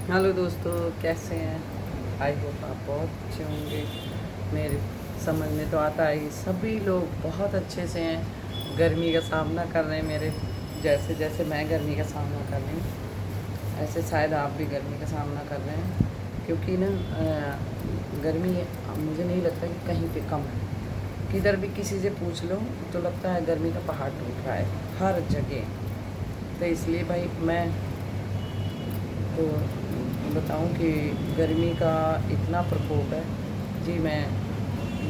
Hello दोस्तों, कैसे हैं? आई होप आप बहुत अच्छे होंगे। मेरे समझ में तो आता है कि सभी लोग बहुत अच्छे से हैं, गर्मी का सामना कर रहे हैं। मेरे जैसे जैसे मैं गर्मी का सामना कर रही हूँ, ऐसे शायद आप भी गर्मी का सामना कर रहे हैं। क्योंकि ना गर्मी मुझे नहीं लगता कि कहीं पे कम है। किधर भी किसी से पूछ लो तो लगता है गर्मी का पहाड़ टूट रहा है हर जगह। तो इसलिए भाई मैं तो बताऊं कि गर्मी का इतना प्रकोप है। जी, मैं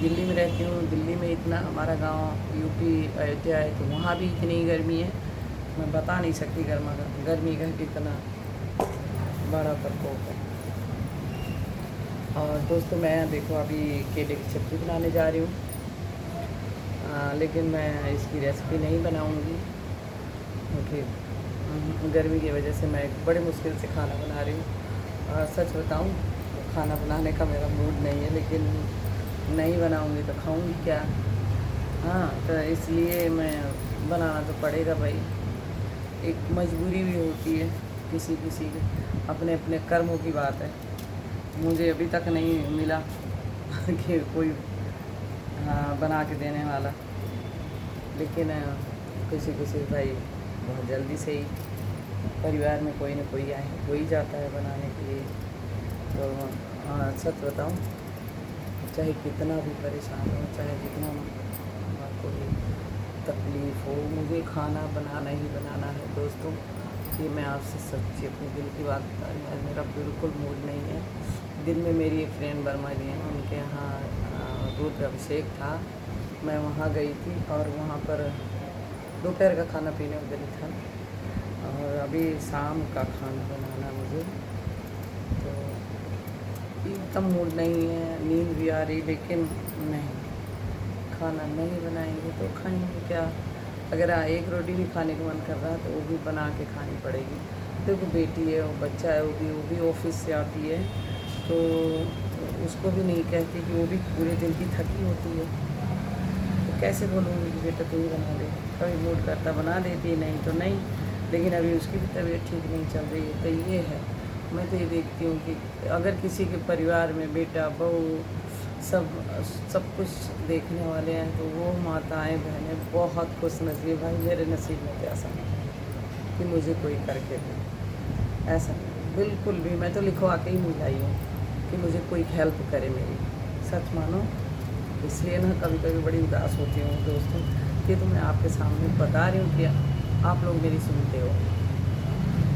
दिल्ली में रहती हूँ। दिल्ली में इतना, हमारा गांव यूपी अयोध्या है, तो वहाँ भी इतनी गर्मी है। मैं बता नहीं सकती गर्मी का कितना बड़ा प्रकोप है। और दोस्तों, मैं देखो अभी केले की सब्ज़ी बनाने जा रही हूँ। लेकिन मैं इसकी रेसिपी नहीं बनाऊँगी क्योंकि गर्मी की वजह से मैं बड़े मुश्किल से खाना बना रही हूँ। और सच बताऊँ तो खाना बनाने का मेरा मूड नहीं है, लेकिन नहीं बनाऊँगी तो खाऊँगी क्या। हाँ, तो इसलिए मैं बनाना तो पड़ेगा भाई। एक मजबूरी भी होती है किसी किसी की, अपने अपने कर्मों की बात है। मुझे अभी तक नहीं मिला कि कोई हाँ बना के देने वाला। लेकिन किसी किसी भाई बहुत जल्दी से ही परिवार में कोई ना कोई आए हो ही जाता है बनाने के लिए। तो सच बताऊँ, चाहे कितना भी परेशान हो, चाहे जितना कोई तकलीफ़ हो, मुझे खाना बनाना ही बनाना है दोस्तों। ये मैं आपसे सच्ची अपने दिल की बात बता रही हूँ। आज मेरा बिल्कुल मूड नहीं है। दिन में मेरी एक फ्रेंड बर्मा जी हैं, उनके यहाँ रुद्र अभिषेक था। मैं वहाँ गई थी और वहाँ पर दोपहर का खाना पीने उधर ही था। और अभी शाम का खाना बनाना मुझे, तो एकदम मूड नहीं है। नींद भी आ रही, लेकिन नहीं, खाना नहीं बनाएंगे तो खाएंगे क्या। अगर एक रोटी भी खाने का मन कर रहा है तो वो भी बना के खानी पड़ेगी। देखो बेटी है और बच्चा है, वो भी ऑफिस से आती है, तो उसको भी नहीं कहती कि वो भी पूरे दिन की थकी होती है। तो कैसे बोलूँगी कि बेटा तू ही बना दे। कभी मूड करता बना देती, नहीं तो नहीं। लेकिन अभी उसकी भी तबीयत ठीक नहीं चल रही है। तो ये है, मैं तो ये देखती हूँ कि अगर किसी के परिवार में बेटा बहू सब सब कुछ देखने वाले हैं, तो वो माताएं बहनें बहुत खुश नसीब। भाई मेरे नसीब में तो ऐसा नहीं कि मुझे कोई करके दे, ऐसा नहीं बिल्कुल भी। मैं तो लिखवा के ही नहीं लाई हूँ कि मुझे कोई हेल्प करे मेरी, सच मानो। इसलिए ना कभी कभी बड़ी उदास होती हूँ दोस्तों, कि तो मैं आपके सामने बता रही हूँ कि आप लोग मेरी सुनते हो।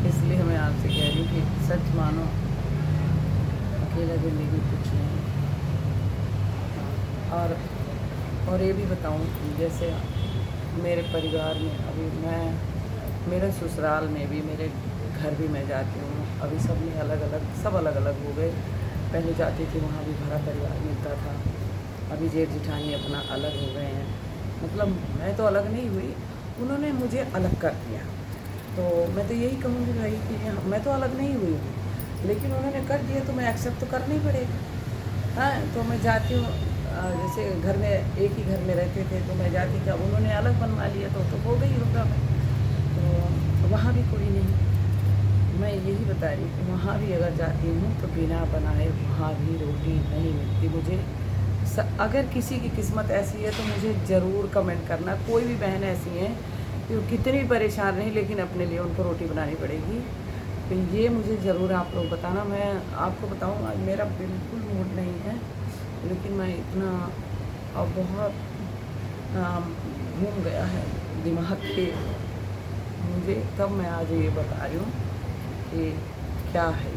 इसलिए मैं आपसे कह रही हूँ कि सच मानो, अकेला ज़िंदगी कुछ नहीं। और ये भी बताऊँ, जैसे मेरे परिवार में अभी मैं, मेरे ससुराल में भी, मेरे घर भी मैं जाती हूँ, अभी सब में अलग अलग हो गए। पहले जाती थी, वहाँ भी भरा परिवार मिलता था। अभी जेठ जिठानी अपना अलग हो गए हैं। मतलब मैं तो अलग नहीं हुई, उन्होंने मुझे अलग कर दिया। तो मैं तो यही कहूँगी भाई कि मैं तो अलग नहीं हुई हूँ, लेकिन उन्होंने कर दिया तो मैं एक्सेप्ट तो करना ही पड़ेगा। हाँ, तो मैं जाती हूँ। जैसे घर में एक ही घर में रहते थे तो मैं जाती थी, अब उन्होंने अलग बनवा लिया तो हो गई होगा मैं। तो वहाँ भी कोई नहीं। मैं यही बता रही हूँ, वहाँ भी अगर जाती हूँ तो बिना बनाए वहाँ भी रोटी नहीं मिलती मुझे। अगर किसी की किस्मत ऐसी है तो मुझे ज़रूर कमेंट करना। कोई भी बहन ऐसी हैं कि कितनी भी परेशान रही, लेकिन अपने लिए उनको रोटी बनानी पड़ेगी। तो ये मुझे ज़रूर आप लोग बताना। मैं आपको बताऊँ, आज मेरा बिल्कुल मूड नहीं है, लेकिन मैं इतना अब बहुत घूम गया है दिमाग के मुझे, तब मैं आज ये बता रही हूँ कि क्या है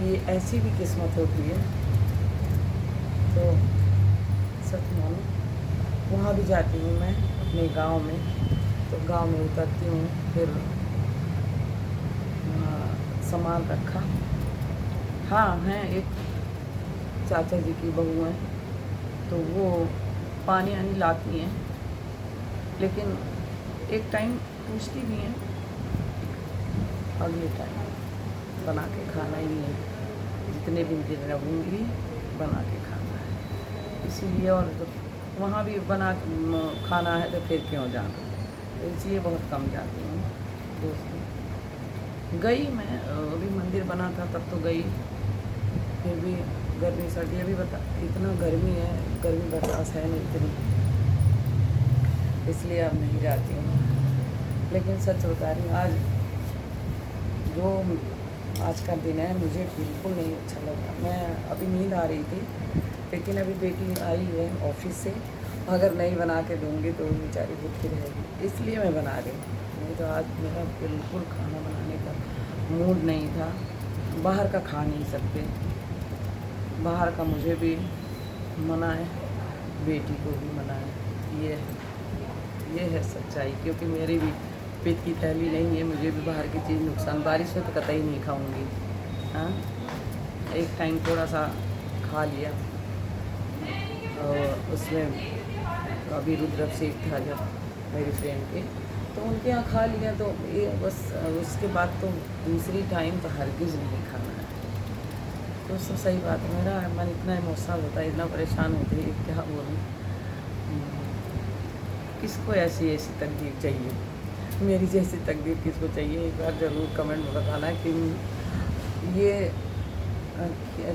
ये ऐसी भी किस्मत होती है। तो सच मानो, वहाँ भी जाती हूँ मैं अपने गांव में, तो गांव में उतरती हूँ, फिर सामान रखा। हाँ, हैं एक चाचा जी की बहू हैं, तो वो पानी आनी लाती हैं, लेकिन एक टाइम पूछती भी हैं, अगले टाइम बना के खाना ही है। जितने भी दिन रहूँगी बना के खाना है, इसीलिए। और तो वहाँ भी बना खाना है तो फिर क्यों जाना। तो इसलिए बहुत कम जाती हूँ दोस्तों। गई मैं, अभी मंदिर बना था तब तो गई, फिर भी गर्मी सर्दी अभी बता इतना गर्मी है, गर्मी बर्दाश्त है नहीं इतनी, इसलिए अब नहीं जाती हूँ। लेकिन सच बता रही हूँ, आज जो आज का दिन है मुझे बिल्कुल नहीं अच्छा लगा। मैं अभी नींद आ रही थी, लेकिन अभी बेटी आई है ऑफिस से, अगर नहीं बना के दूँगी तो वो बेचारी भूखी रहेगी, इसलिए मैं बना रही हूँ। नहीं तो आज मेरा बिल्कुल खाना बनाने का मूड नहीं था। बाहर का खा नहीं सकते, बाहर का मुझे भी मना है, बेटी को भी मना है। ये है सच्चाई, क्योंकि मेरी भी पेट की थैली नहीं है, मुझे भी बाहर की चीज़ नुकसान। बारिश में तो कतई नहीं खाऊंगी। हाँ, एक टाइम थोड़ा सा खा लिया, और उसमें अभी रुद्राभिषेक था जब मेरी फ्रेंड के, तो उनके यहाँ खा लिया, तो ये बस उसके बाद तो दूसरी टाइम तो हरगिज़ नहीं खाना है। तो सब सही बात है, मेरा मन इतना इमोशनल होता है, इतना परेशान होती है, क्या बोलूँ। किसको ऐसी ऐसी तकदीर चाहिए, मेरी जैसी तकदीर किसको चाहिए? एक बार ज़रूर कमेंट में बताना कि ये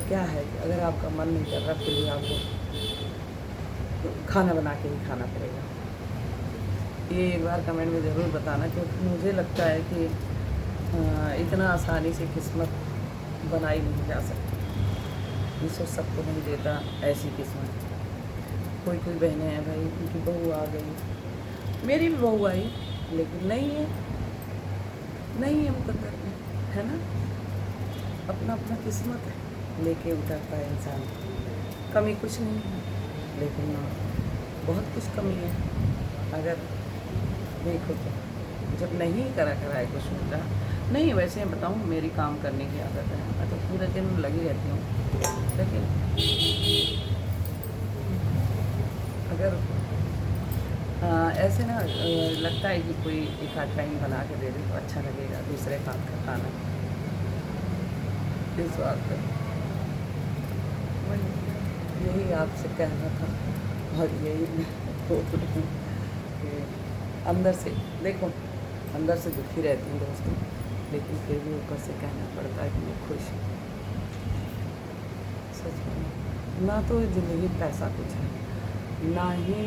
क्या है कि अगर आपका मन नहीं कर रहा फिर भी आपको खाना बना के ही खाना पड़ेगा। ये एक बार कमेंट में ज़रूर बताना, क्योंकि मुझे लगता है कि इतना आसानी से किस्मत बनाई नहीं जा सकती। ईश्वर सबको नहीं देता ऐसी किस्मत। कोई कोई बहनें हैं भाई, उनकी बहू आ गई, मेरी भी बहू आई, लेकिन नहीं है मुकद्दर में, है ना। अपना अपना किस्मत है, लेके उतरता है इंसान। कमी कुछ नहीं है, लेकिन बहुत कुछ कमी है। अगर देखो तो जब नहीं करा है कुछ होता नहीं। वैसे बताऊँ, मेरी काम करने की आदत है, मैं तो पूरे दिन लगी रहती हूँ, लेकिन अगर ऐसे ना लगता है कि कोई एक आध टाइम बना के दे दे तो अच्छा लगेगा, दूसरे हाथ का खाना। इस बात पर यही आपसे कहना था, और यही मैं बोल रही हूँ कि अंदर से देखो, अंदर से दुखी रहती हूँ दोस्तों, लेकिन फिर भी ऊपर से कहना पड़ता है कि मैं खुश हूँ। सच में ना तो ज़िंदगी पैसा कुछ है, ना ही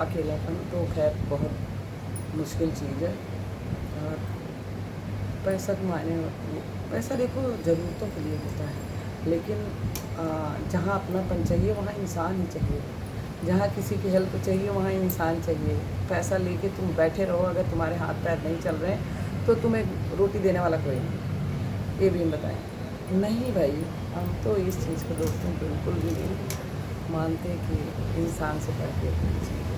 अकेलापन, तो खैर बहुत मुश्किल चीज़ है। और पैसा कमाने, पैसा देखो ज़रूरतों के लिए होता है, लेकिन जहाँ अपनापन चाहिए वहाँ इंसान ही चाहिए। जहाँ किसी की हेल्प चाहिए वहाँ इंसान चाहिए। पैसा लेके तुम बैठे रहो, अगर तुम्हारे हाथ पैर नहीं चल रहे हैं तो तुम्हें रोटी देने वाला कोई नहीं। ये भी हम बताएं नहीं भाई, हम तो इस चीज़ को दोस्तों बिल्कुल भी नहीं मानते कि इंसान से बढ़ के कोई चीज़ है।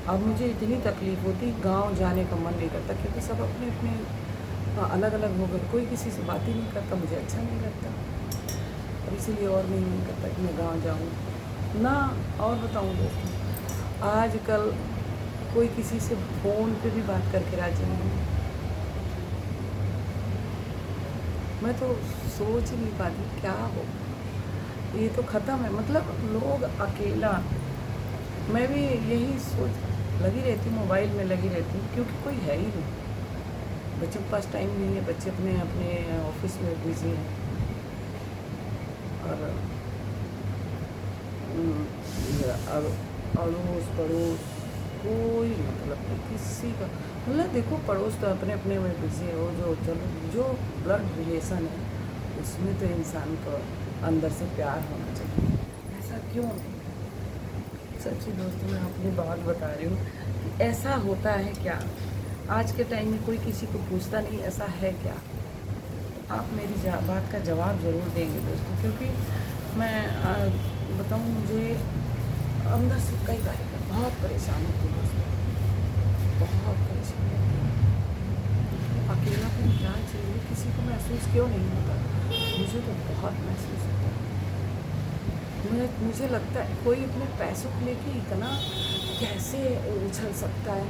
अब मुझे इतनी तकलीफ़ होती, गांव जाने का मन नहीं करता, क्योंकि सब अपने अपने अलग अलग हो गए, कोई किसी से बात ही नहीं करता, मुझे अच्छा नहीं लगता, और इसीलिए और नहीं करता कि मैं गांव जाऊं ना। और बताऊं दोस्तों, आजकल कोई किसी से फ़ोन पे भी बात करके राजी नहीं है। मैं तो सोच ही नहीं पाती क्या हो, ये तो ख़त्म है। मतलब लोग अकेला, मैं भी यही सोच लगी रहती हूँ, मोबाइल में लगी रहती हूँ, क्योंकि कोई है ही नहीं। बच्चों के पास टाइम नहीं है, बच्चे अपने अपने ऑफिस में बिजी हैं, और अड़ोस पड़ोस कोई मतलब नहीं किसी का। मतलब देखो, पड़ोस तो अपने अपने में बिजी है, वो जो चलो जो ब्लड रिलेशन है उसमें तो इंसान को अंदर से प्यार होना चाहिए, ऐसा क्यों नहीं। सच्ची दोस्तों, मैं अपनी बात बता रही हूँ कि ऐसा होता है क्या। आज के टाइम में कोई किसी को पूछता नहीं ऐसा है क्या। आप मेरी बात का जवाब ज़रूर देंगे दोस्तों, क्योंकि मैं बताऊँ, मुझे अंदर से कई बार बहुत परेशान होती हूँ दोस्तों, बहुत परेशान होती हूँ। अकेलापन क्या चाहिए, किसी को महसूस क्यों नहीं होता, मुझे तो बहुत महसूस होता है। मुझे लगता है कोई अपने पैसों को लेके इतना कैसे उछल सकता है।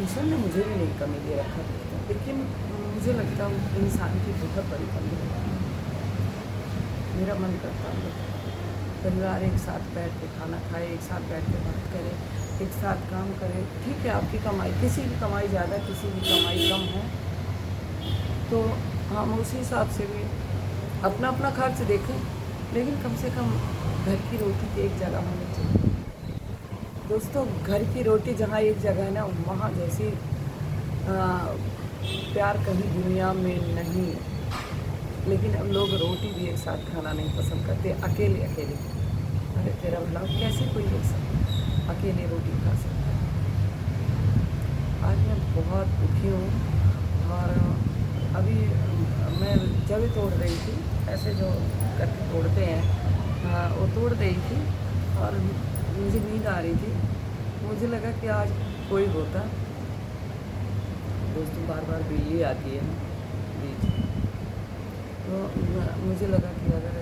ईश्वर ने मुझे भी नहीं कमी दे रखा, लेकिन मुझे लगता है इंसान की बहुत बड़ी कमी है। मेरा मन करता है परिवार एक साथ बैठ के खाना खाए, एक साथ बैठ के बात करें, एक साथ काम करें। ठीक है, आपकी कमाई, किसी की कमाई ज़्यादा, किसी की कमाई कम है, तो हम उसी हिसाब से भी अपना अपना खर्च देखें, लेकिन कम से कम घर की रोटी की एक जगह होनी चाहिए। दोस्तों, घर की रोटी जहाँ एक जगह है ना, वहाँ जैसी प्यार कहीं दुनिया में नहीं। लेकिन अब लोग रोटी भी एक साथ खाना नहीं पसंद करते, अकेले अकेले। अरे तेरा भला, कैसे कोई एक साथ अकेले रोटी खा सकता है? आज मैं बहुत दुखी हूँ। और अभी मैं जब तोड़ रही थी, ऐसे जो करके तोड़ते हैं, वो तोड़ रही थी और मुझे नींद आ रही थी। मुझे लगा कि आज कोई होता। दोस्तों, बार बार बिल्ली आती है बीच, तो मुझे लगा कि अगर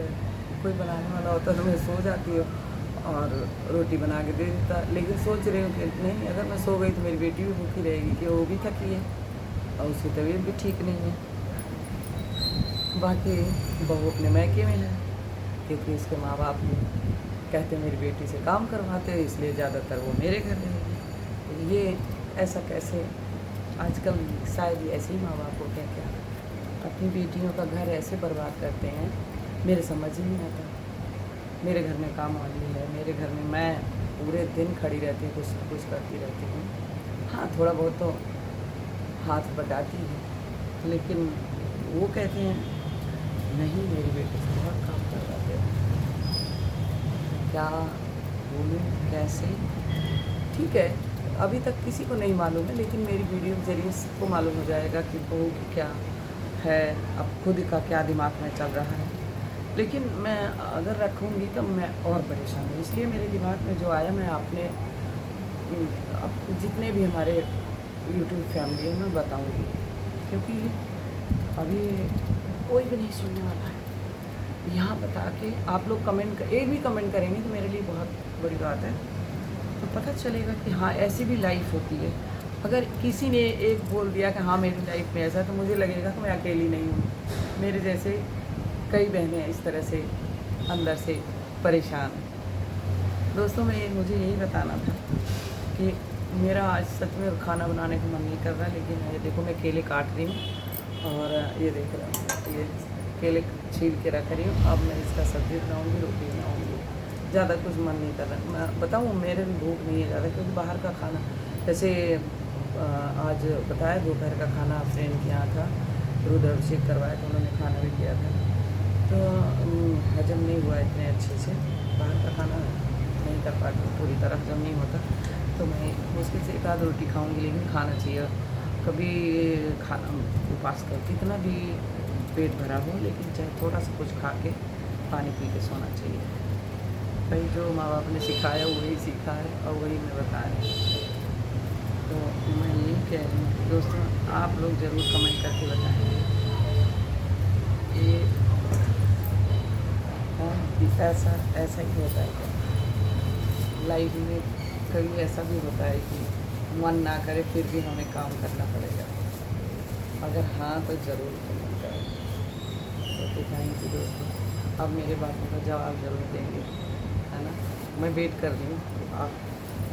कोई बनाने वाला होता तो मैं सो जाती हूँ और रोटी बना के दे देता। लेकिन सोच रही हूँ कि नहीं, अगर मैं सो गई तो मेरी बेटी भी भूखी रहेगी, कि वो भी थकी है और उसकी तबीयत भी ठीक नहीं है। बाकी बहू अपने मैके में है, क्योंकि उसके माँ बाप कहते मेरी बेटी से काम करवाते हैं, इसलिए ज़्यादातर वो मेरे घर रहेगी। ये ऐसा कैसे? आजकल शायद ऐसे ही माँ बाप होते हैं क्या? अपनी बेटियों का घर ऐसे बर्बाद करते हैं, मेरे समझ ही नहीं आता। मेरे घर में काम वाली है, मेरे घर में मैं पूरे दिन खड़ी रहती हूँ, कुछ ना कुछ करती रहती हूँ। हाँ, थोड़ा बहुत तो हाथ बटाती है, लेकिन वो कहते हैं नहीं, मेरी बेटी से बहुत काम करवाते हैं। क्या बोलूँ, कैसे? ठीक है, अभी तक किसी को नहीं मालूम है, लेकिन मेरी वीडियो के ज़रिए सबको मालूम हो जाएगा कि बहू की क्या है, अब खुद का क्या दिमाग में चल रहा है। लेकिन मैं अगर रखूँगी तो मैं और परेशान हूँ, इसलिए मेरे दिमाग में जो आया मैं आपने अब जितने भी हमारे यूट्यूब फैमिली है मैं बताऊँगी, क्योंकि अभी कोई भी नहीं सुनने वाला है। यहाँ बता के आप लोग एक भी कमेंट करेंगे तो मेरे लिए बहुत बड़ी बात है, तो पता चलेगा कि हाँ, ऐसी भी लाइफ होती है। अगर किसी ने एक बोल दिया कि हाँ मेरी लाइफ में ऐसा है, तो मुझे लगेगा कि मैं अकेली नहीं हूँ। मेरे जैसे कई बहनें हैं इस तरह से अंदर से परेशान। दोस्तों, मुझे यही बताना था कि मेरा आज सच में खाना बनाने का मन नहीं कर रहा, लेकिन ये देखो मैं केले काट रही हूँ और ये देख रहा हूँ, ये केले छील के रख रही हूँ। अब मैं इसका सब्ज़ी बनाऊँगी, रोटी बनाऊँगी। ज़्यादा कुछ मन नहीं कर रहा। मैं बताऊँ, मेरे भी भूख नहीं है ज़्यादा, क्योंकि बाहर का खाना, जैसे आज बताया दोपहर का खाना फ्रेंड के यहाँ था, रुद्राभिषेक करवाया तो उन्होंने खाना भी किया था, तो हजम नहीं हुआ इतने अच्छे से। बाहर का खाना नहीं कर पाती, पूरी तरह हजम नहीं होता, तो मैं मुश्किल से एक आध रोटी खाऊंगी, लेकिन खाना चाहिए। कभी खाना उपवास कर, कितना भी पेट भरा हो, लेकिन चाहे थोड़ा सा कुछ खा के पानी पी के सोना चाहिए। भाई, जो माँ बाप ने सिखाया वही सीखा है और वही मैं बता रही हूँ। तो मैं यही कह रही हूँ दोस्तों, आप लोग ज़रूर कमेंट करके बताएंगे ये ऐसा ही होता है क्या लाइफ में? कभी ऐसा भी होता है कि मन ना करे फिर भी हमें काम करना पड़ेगा? अगर हाँ तो ज़रूर कमेंट करें। तो थैंक यू दोस्तों। अब मेरे बातों का जवाब ज़रूर देंगे, है ना? मैं वेट कर रही हूँ आप,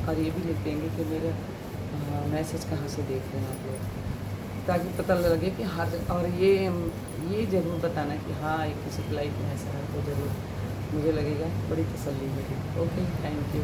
और ये भी लिख देंगे कि मेरा मैसेज कहाँ से देख रहे हैं आप लोग, ताकि पता लगे कि हर जगह। और ये ज़रूर बताना कि हाँ, एक किसी की लाइफ में ऐसा है, तो ज़रूर मुझे लगेगा बड़ी तसल्ली होगी। Okay, thank you.